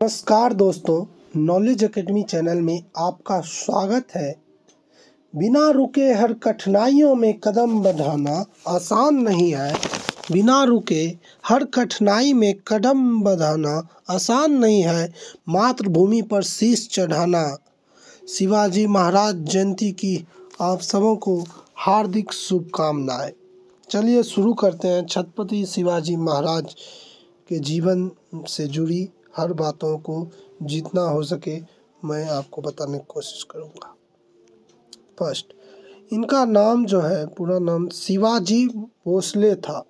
नमस्कार दोस्तों, knowledge academy channel में आपका स्वागत है। बिना रुके हर कठिनाइयों में कदम बढ़ाना आसान नहीं है। बिना रुके हर कठिनाई में कदम बढ़ाना आसान नहीं है। मातृभूमि पर शीश चढ़ाना। शिवाजी महाराज जयंती की आप सबों को हार्दिक शुभकामनाएं। चलिए शुरू करते हैं। छत्रपति शिवाजी महाराज के जीवन से जुड़ी हर बातों को जितना हो सके मैं आपको बताने की कोशिश करूँगा। फर्स्ट, इनका नाम जो है पूरा नाम शिवाजी भोसले था।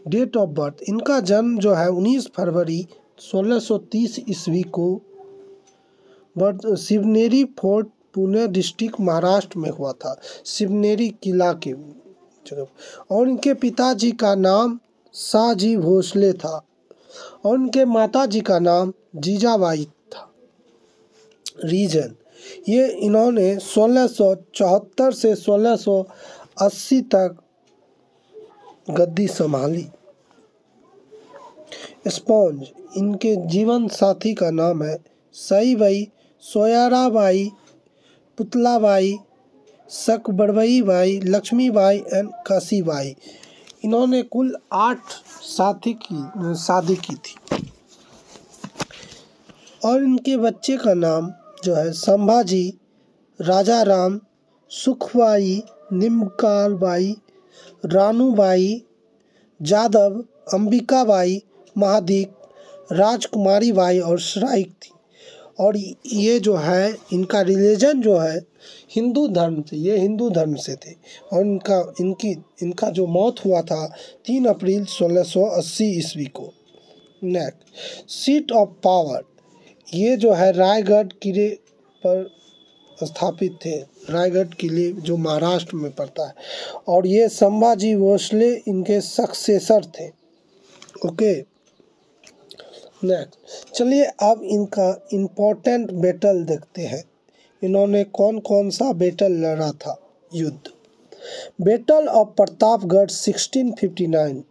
डेट ऑफ बर्थ, इनका जन्म जो है 19 फरवरी 1630 ईस्वी को birth Shivneri fort Pune district Maharashtra में हुआ था। शिवनेरी किला के जगह। और इनके पिताजी का नाम शाहजी भोसले था और उनके माताजी का नाम जीजाबाई था। रीजन, ये इन्होंने 1674 से 1680 तक गद्दी संभाली। स्पॉन्ज, इनके जीवन साथी का नाम है सईबाई, सोयराबाई, पुतलाबाई, सकबरबाई बाई, लक्ष्मीबाई एंड काशीबाई। इन्होंने कुल 8 साथी की शादी की थी। और इनके बच्चे का नाम जो है संभाजी, राजाराम, सुखबाई, निम्बकारबाई, रानूबाई, जादव, अंबिकाबाई, महादिक, राजकुमारी बाई और श्राइक थी। और ये जो है इनका रिलीजन जो है हिंदू धर्म से, ये हिंदू धर्म से थे। और इनका जो मौत हुआ था 3 अप्रैल 1680 ईस्वी को। नेक्स्ट, सीट ऑफ पावर, ये जो है रायगढ़ किले पर स्थापित थे। रायगढ़ किले जो महाराष्ट्र में पड़ता है। और ये संभाजी भोसले इनके सक्सेसर थे। ओके, नेक्स्ट चलिए अब इनका इम्पोर्टेंट बैटल देखते हैं। इन्होंने कौन कौन सा बैटल लड़ा था। युद्ध, बैटल ऑफ प्रतापगढ़ 1659,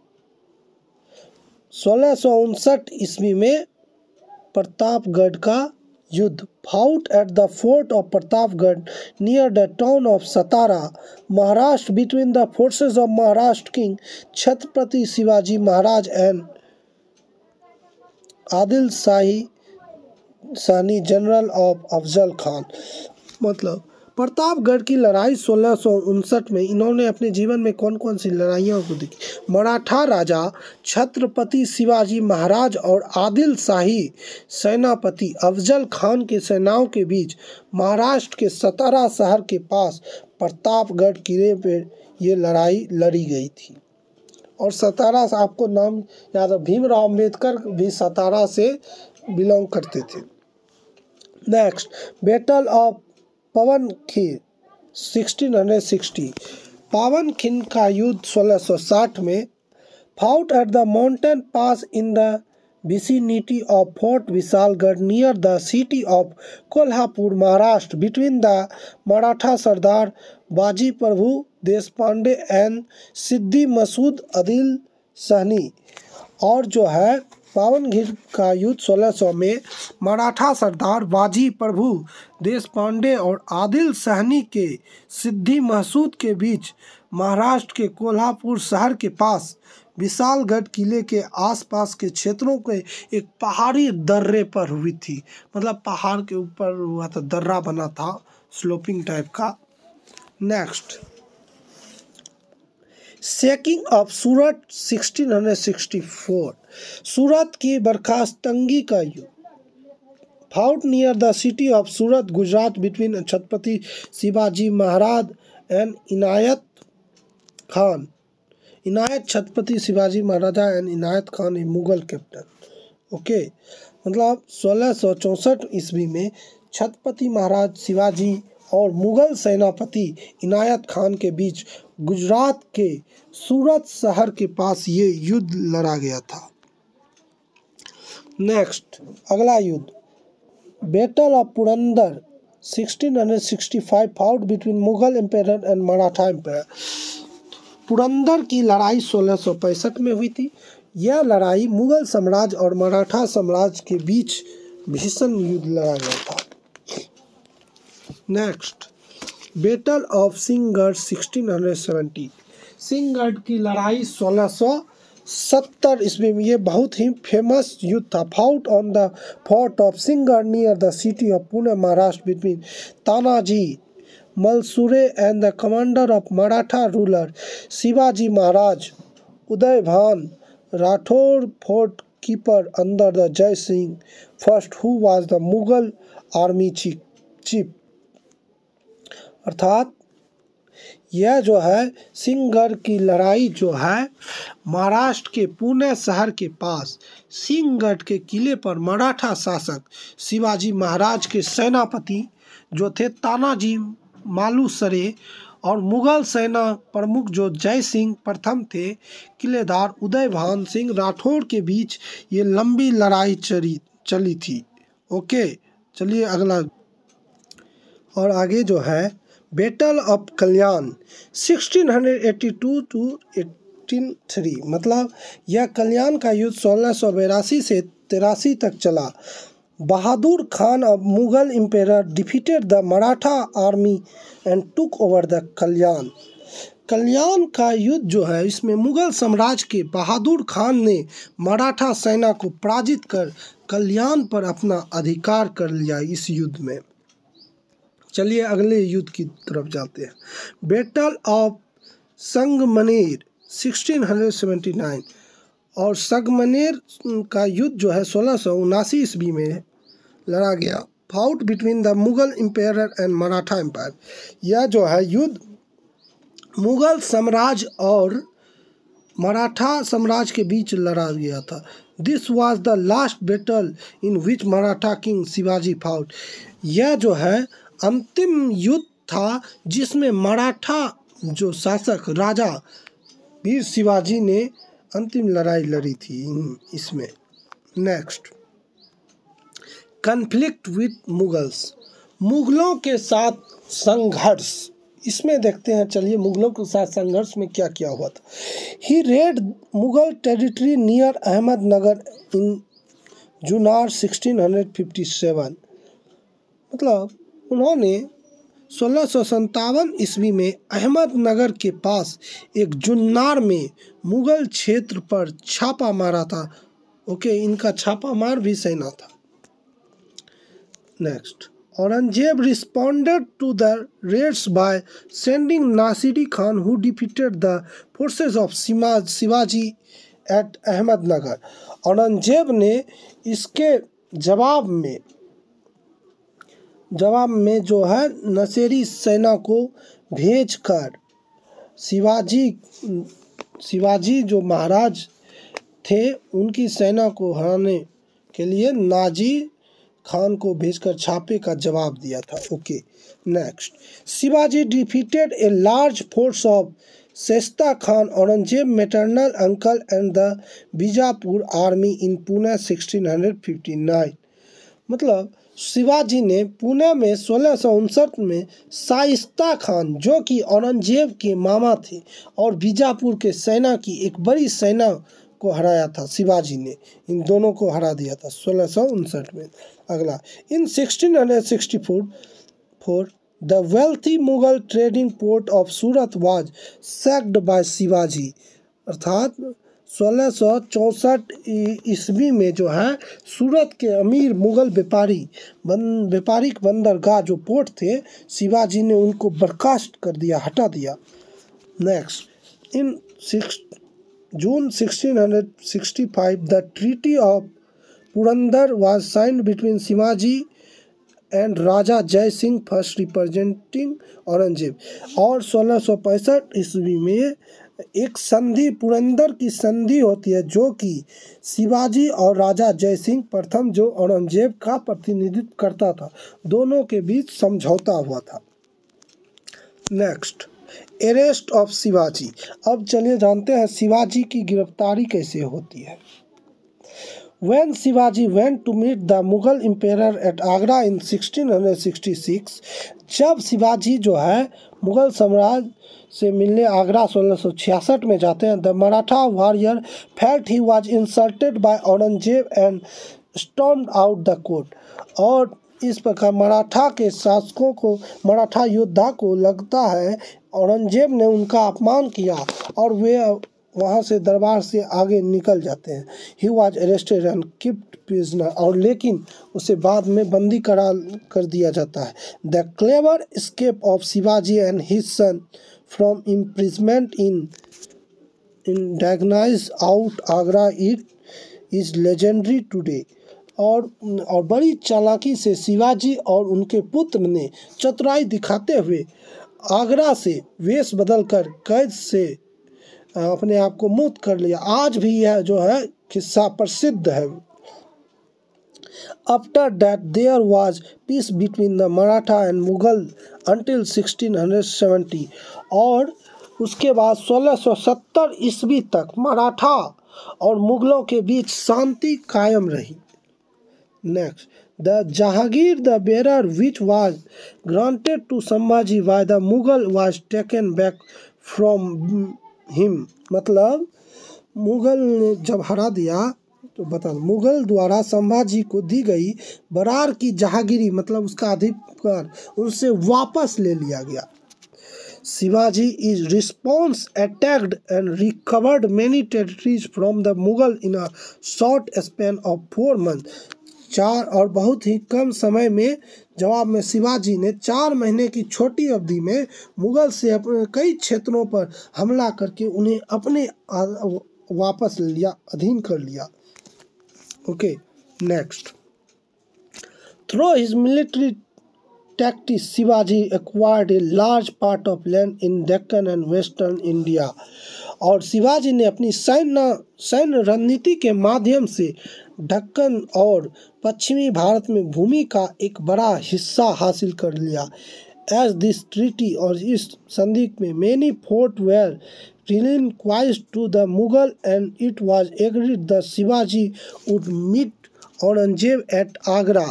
1659 ईस्वी में प्रतापगढ़ का युद्ध। Fought at the fort of Pratapgarh near the town of Satara, Maharashtra, between the forces of Maharashtra king Chhatrapati Shivaji Maharaj and Adil shahi general of Afzal Khan. मतलब प्रतापगढ़ की लड़ाई 1659 में इन्होंने अपने जीवन में कौन कौन सी लड़ाइयों को देखी। मराठा राजा छत्रपति शिवाजी महाराज और आदिल शाही सेनापति अफजल खान की सेनाओं के बीच महाराष्ट्र के सतारा शहर के पास प्रतापगढ़ किले पर ये लड़ाई लड़ी गई थी। और सतारा से आपको नाम याद है, भीमराव अम्बेडकर भी सतारा से बिलोंग करते थे। Next, battle of Pawankhind 1660, Pawankhind का युद्ध 1660 में। Fought at the mountain pass in the vicinity of Fort Visalgarh near the city of Kolhapur, Maharashtra, between the Maratha Sardar Baji Prabhu Deshpande and सिद्दी मसूद आदिल सहनी। और जो है पावनखिंड का युद्ध 1600 में मराठा सरदार बाजी प्रभु देशपांडे और आदिल सहनी के सिद्दी मसूद के बीच महाराष्ट्र के कोल्हापुर शहर के पास विशालगढ़ किले के आसपास के क्षेत्रों के एक पहाड़ी दर्रे पर हुई थी। मतलब पहाड़ के ऊपर हुआ था, दर्रा बना था स्लोपिंग टाइप का। नेक्स्ट, सेकिंग ऑफ सूरत 1664, सूरत की बर्खास्तगी का युद्ध। Fought near the city of Surat, Gujarat, between Chhatrapati Shivaji Maharaj and Inayat Khan. Inayat Chhatrapati Shivaji Maharaja and Inayat Khan A Mughal captain. Okay, मतलब 1664 ईस्वी में छत्रपति महाराज शिवाजी और मुगल सेनापति इनायत खान के बीच गुजरात के सूरत शहर के पास ये युद्ध लड़ा गया था। नेक्स्ट, अगला युद्ध, battle of Purandar 1665, fought between Mughal empire and Maratha empire. Purandar की लड़ाई 1665 में हुई थी। यह लड़ाई मुगल साम्राज्य और मराठा साम्राज्य के बीच भीषण युद्ध लड़ा गया था। Next, battle of Sinhagad 1670। Sinhagad की लड़ाई 1670 ईस्वी में, ये बहुत ही फेमस युद्ध था। Fought on the fort of Sinhagad near the city of Pune Maharashtra between Tanaji Malusare and the commander of Maratha ruler Shivaji Maharaj Udaybhan Rathore fort keeper under the Jai Singh first who was the Mughal army chief. अर्थात यह जो है सिंहगढ़ की लड़ाई जो है महाराष्ट्र के पुणे शहर के पास सिंहगढ़ के किले पर मराठा शासक शिवाजी महाराज के सेनापति जो थे तानाजी मालुसरे और मुगल सेना प्रमुख जो जय सिंह प्रथम थे, किलेदार उदयभान सिंह राठौर के बीच ये लंबी लड़ाई चली थी। ओके, चलिए अगला। और आगे जो है बैटल ऑफ कल्याण 1682 टू 1803, मतलब यह कल्याण का युद्ध 1682 से 83 तक चला। Bahadur Khan of Mughal empire defeated the Maratha army and took over the Kalyan. Kalyan का युद्ध जो है इसमें मुगल साम्राज्य के बहादुर खान ने मराठा सेना को पराजित कर कल्याण पर अपना अधिकार कर लिया इस युद्ध में। चलिए अगले युद्ध की तरफ जाते हैं। बैटल ऑफ संगमनेर 1679, और संगमनेर का युद्ध जो है 1679 ईस्वी में लड़ा गया। Fought between the Mughal empire and Maratha empire. यह जो है युद्ध मुगल साम्राज्य और मराठा साम्राज्य के बीच लड़ा गया था। This was the last battle in which Maratha king Shivaji fought. यह जो है अंतिम युद्ध था जिसमें मराठा जो शासक राजा वीर शिवाजी ने अंतिम लड़ाई लड़ी थी इसमें। नेक्स्ट, कन्फ्लिक्ट विद मुगल्स, मुगलों के साथ संघर्ष। इसमें देखते हैं, चलिए मुगलों के साथ संघर्ष में क्या क्या हुआ था। He raid Mughal territory near Ahmednagar in Junnar 1657, मतलब उन्होंने 1657 ईस्वी में अहमदनगर के पास एक जुन्नार में मुगल क्षेत्र पर छापा मारा था। ओके, इनका छापा मार भी सेना था। Next, Aurangzeb responded to the raids by sending Nasiri Khan who defeated the forces of Shivaji at Ahmednagar. Aurangzeb ने इसके जवाब में जो है नसेरी सेना को भेजकर शिवाजी जो महाराज थे उनकी सेना को हराने के लिए नाजी खान को भेजकर छापे का जवाब दिया था। Okay, next, Shivaji defeated a large force of Shaista Khan Aurangzeb maternal uncle and the Bijapur army in Pune 1659। मतलब शिवाजी ने पुणे में 1659 में शाइस्ता खान जो कि औरंगजेब के मामा थे और बीजापुर के सेना की एक बड़ी सेना को हराया था। शिवाजी ने इन दोनों को हरा दिया था 1659 में। अगला, in 1664 the wealthy Mughal trading port of Surat was sacked by Shivaji. अर्थात 1664 ईस्वी में जो है सूरत के अमीर मुगल व्यापारिक बंदरगाह जो पोर्ट थे, शिवाजी ने उनको बर्खास्त कर दिया, हटा दिया। Next, in June 1665 the Treaty of Purandar was signed between Shivaji and Raja Jai Singh first representing Aurangzeb. और 1665 ईस्वी में एक संधि पुरंदर की संधि होती है जो कि शिवाजी और राजा जय सिंह प्रथम जो औरंगजेब का प्रतिनिधित्व करता था, दोनों के बीच समझौता हुआ था। Next, arrest of Shivaji. अब चलिए जानते हैं शिवाजी की गिरफ्तारी कैसे होती है। When Shivaji went to meet the Mughal emperor at Agra in 1666, जब शिवाजी जो है मुगल साम्राज्य से मिलने आगरा 1666 में जाते हैं, the Maratha warrior felt he was insulted by Aurangzeb and stormed out the court. और इस प्रकार मराठा के शासकों को, मराठा योद्धा को लगता है औरंगजेब ने उनका अपमान किया और वे वहाँ से दरबार से आगे निकल जाते हैं। He was arrested and keeped prisoner, और लेकिन उसे बाद में बंदी कर दिया जाता है। The clever escape of Shivaji and his sun from imprisonment in diagnose out Agra it is legendary today. और बड़ी चालाकी से शिवाजी और उनके पुत्र ने चतुराई दिखाते हुए आगरा से वेश बदलकर कैद से अपने आप को मुक्त कर लिया। आज भी यह जो है किस्सा प्रसिद्ध है। After that there was peace between the Maratha and Mughal until 1670। और उसके बाद 1670 ईस्वी तक मराठा और मुगलों के बीच शांति कायम रही। Next, the Jahangir the Berar which was granted to Sambhaji by the Mughal was taken back from him. मतलब मुगल ने जब हरा दिया तो बता, मुगल द्वारा संभाजी को दी गई बरार की जहांगीरी मतलब उसका अधिकार उनसे वापस ले लिया गया। Shivaji is response attacked and recovered many territories from the Mughal in a short span of 4 month. 4 और बहुत ही कम समय में जवाब में शिवाजी ने 4 महीने की छोटी अवधि में मुगल से अपने कई क्षेत्रों पर हमला करके उन्हें अपने वापस लिया, अधीन कर लिया। Okay, next, through his military tactics Shivaji acquired a large part of land in Deccan and western India. और शिवाजी ने अपनी सैन्य रणनीति के माध्यम से दक्कन और पश्चिमी भारत में भूमि का एक बड़ा हिस्सा हासिल कर लिया। एज दिस ट्रीटी, और इस संधि में many fort were relinquished to the Mughal and it was agreed that Shivaji would meet Aurangzeb at Agra.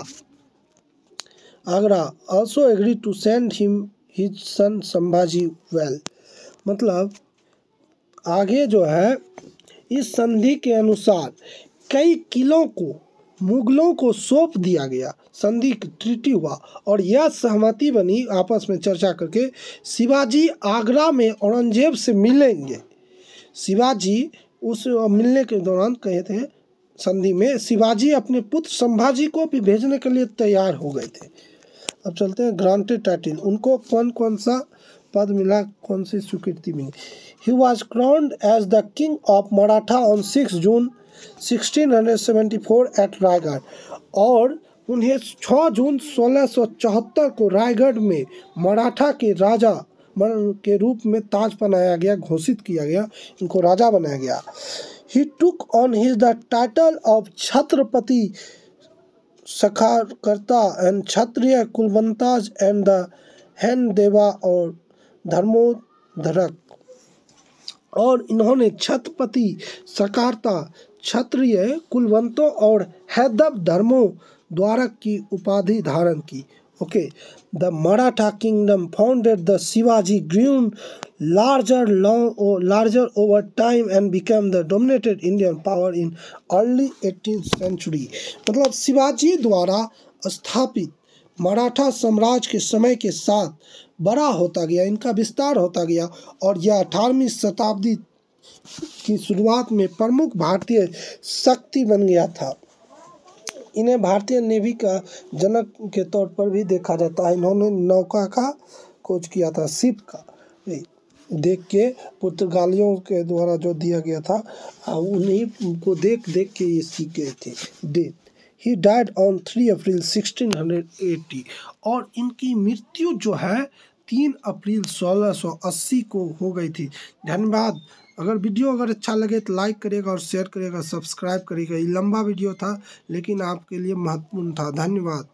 Agra also agreed to send him his son Sambhaji well. मतलब आगे जो है इस संधि के अनुसार कई किलों को मुगलों को सौंप दिया गया। संधि ट्रीटी हुआ और यह सहमति बनी आपस में चर्चा करके शिवाजी आगरा में औरंगजेब से मिलेंगे। शिवाजी उस मिलने के दौरान कहे थे संधि में शिवाजी अपने पुत्र संभाजी को भी भेजने के लिए तैयार हो गए थे। अब चलते हैं ग्रांटेड टाइटल, उनको कौन कौन सा पद मिला, कौन सी स्वीकृति मिली। He was crowned as the king of Maratha on 6 June 1674 at Raigad. और उन्हें 6 जून 1674 को रायगढ़ में मराठा के राजा के रूप में ताज पहनाया गया, घोषित किया गया, इनको राजा बनाया गया। He took on his the title of Chhatrapati Shakakarta and Kshatriya Kulavantas and द हैंड देवा और धर्मोधरक। और इन्होंने छत्रपति सकारता, क्षत्रिय कुलवंतों और हैदव धर्मों द्वारक की उपाधि धारण की। Okay, the Maratha kingdom founded the Shivaji green larger over time and became the dominated Indian power in early 18th century। मतलब शिवाजी द्वारा स्थापित मराठा साम्राज्य के समय के साथ बड़ा होता गया, इनका विस्तार होता गया और यह 18वीं शताब्दी की शुरुआत में प्रमुख भारतीय शक्ति बन गया था। इन्हें भारतीय नेवी का जनक के तौर पर भी देखा जाता है। इन्होंने नौका का खोज किया था, शिप का देख के पुर्तगालियों के द्वारा जो दिया गया था उन्हीं को देख के ये सीख गए थे। डेथ, ही डाइड ऑन 3 अप्रैल 1680। और इनकी मृत्यु जो है 3 अप्रैल 1680 को हो गई थी। धन्यवाद। अगर वीडियो अच्छा लगे तो लाइक करिएगा और शेयर करिएगा, सब्सक्राइब करिएगा। ये लंबा वीडियो था लेकिन आपके लिए महत्वपूर्ण था। धन्यवाद।